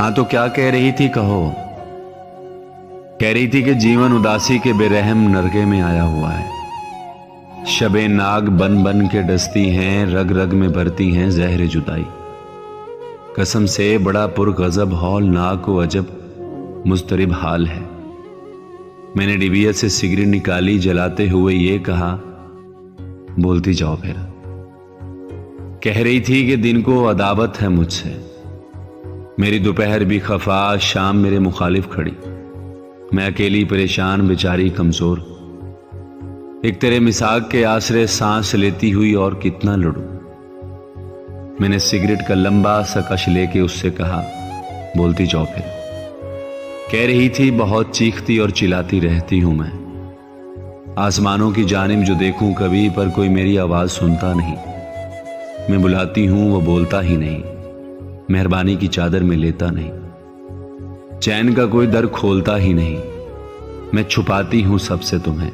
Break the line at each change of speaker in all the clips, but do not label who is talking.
हाँ तो क्या कह रही थी कहो। कह रही थी कि जीवन उदासी के बेरहम नरके में आया हुआ है। शबे नाग बन बन के डसती हैं, रग रग में भरती हैं जहर जुदाई। कसम से बड़ा पुरगज़ब हौलनाक व अजब मुस्तरिब हाल है। मैंने डिबिया से सिगरेट निकाली, जलाते हुए ये कहा, बोलती जाओ फिर। कह रही थी कि दिन को अदावत है मुझसे, मेरी दोपहर भी खफा, शाम मेरे मुखालिफ खड़ी। मैं अकेली परेशान बेचारी कमजोर, एक तेरे मिसाक के आसरे सांस लेती हुई और कितना लड़ूं। मैंने सिगरेट का लंबा सा कश लेके उससे कहा, बोलती जाओ फिर। कह रही थी, बहुत चीखती और चिल्लाती रहती हूं मैं। आसमानों की जानिब जो देखूं कभी, पर कोई मेरी आवाज सुनता नहीं। मैं बुलाती हूं वो बोलता ही नहीं, मेहरबानी की चादर में लेता नहीं। चैन का कोई दर खोलता ही नहीं। मैं छुपाती हूं सबसे तुम्हें,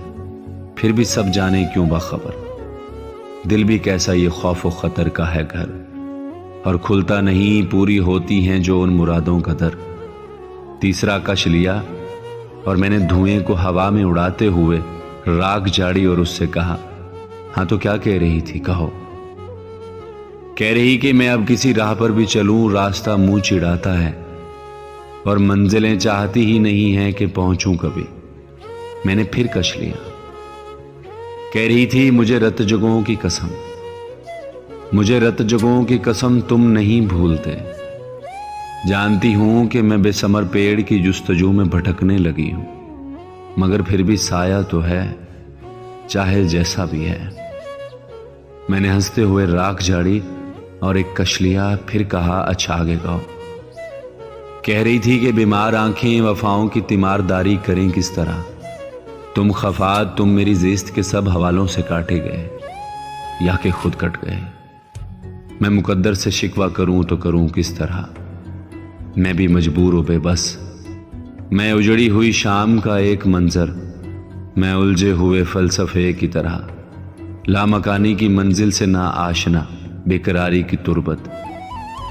फिर भी सब जाने क्यों बाखबर। दिल भी कैसा ये खौफ व खतर का है घर, और खुलता नहीं, पूरी होती हैं जो उन मुरादों का दर। तीसरा कश लिया और मैंने धुएं को हवा में उड़ाते हुए राख झाड़ी और उससे कहा, हाँ तो क्या कह रही थी कहो। कह रही कि मैं अब किसी राह पर भी चलूं, रास्ता मुंह चिढ़ाता है और मंजिलें चाहती ही नहीं है कि पहुंचूं कभी। मैंने फिर कश लिया। कह रही थी, मुझे रत जगहों की कसम, मुझे रत जगहों की कसम तुम नहीं भूलते। जानती हूं कि मैं बेसमर पेड़ की जुस्तजू में भटकने लगी हूं, मगर फिर भी साया तो है, चाहे जैसा भी है। मैंने हंसते हुए राख झाड़ी और एक कश लिया, फिर कहा, अच्छा आगे गाओ। कह रही थी कि बीमार आंखें वफाओं की तीमारदारी करें किस तरह। तुम खफा, तुम मेरी जिस्त के सब हवालों से काटे गए या कि खुद कट गए। मैं मुकद्दर से शिकवा करूं तो करूं किस तरह। मैं भी मजबूर हूं बेबस। मैं उजड़ी हुई शाम का एक मंजर, मैं उलझे हुए फलसफे की तरह। लामकानी की मंजिल से ना आशना, बेकरारी की तुरबत,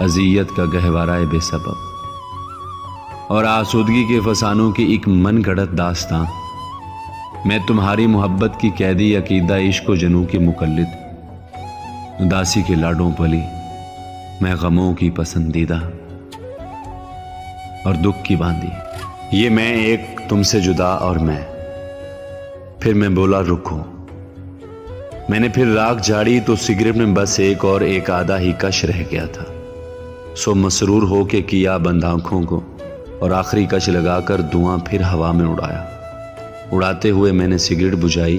अजियत का गहवारा बेसबब और आसूदगी के फसानों की एक मन गढ़त दास्तां। मैं तुम्हारी मोहब्बत की कैदी, अकीदा इश्क व जनू की मुकल्लिद, उदासी के लाडों पली, मैं गमों की पसंदीदा और दुख की बांधी। ये मैं एक तुमसे जुदा और मैं। फिर मैं बोला रुको। मैंने फिर राख झाड़ी तो सिगरेट में बस एक और एक आधा ही कश रह गया था। सो मसरूर हो के किया बंद आंखों को और आखिरी कश लगाकर धुआं फिर हवा में उड़ाया। उड़ाते हुए मैंने सिगरेट बुझाई,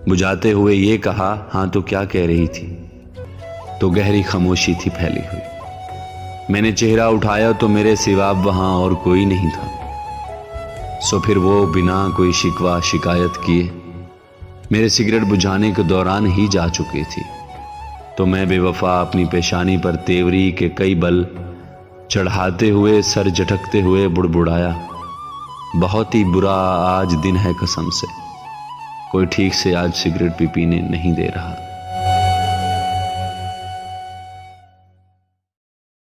बुझाते हुए ये कहा, हाँ तो क्या कह रही थी। तो गहरी खामोशी थी फैली हुई। मैंने चेहरा उठाया तो मेरे सिवा वहां और कोई नहीं था। सो फिर वो बिना कोई शिकवा शिकायत किए मेरे सिगरेट बुझाने के दौरान ही जा चुकी थी। तो मैं बेवफा अपनी पेशानी पर तेवरी के कई बल चढ़ाते हुए, सर झटकते हुए बुड़बुड़ाया, बहुत ही बुरा आज दिन है कसम से, कोई ठीक से आज सिगरेट भी पीने नहीं दे रहा।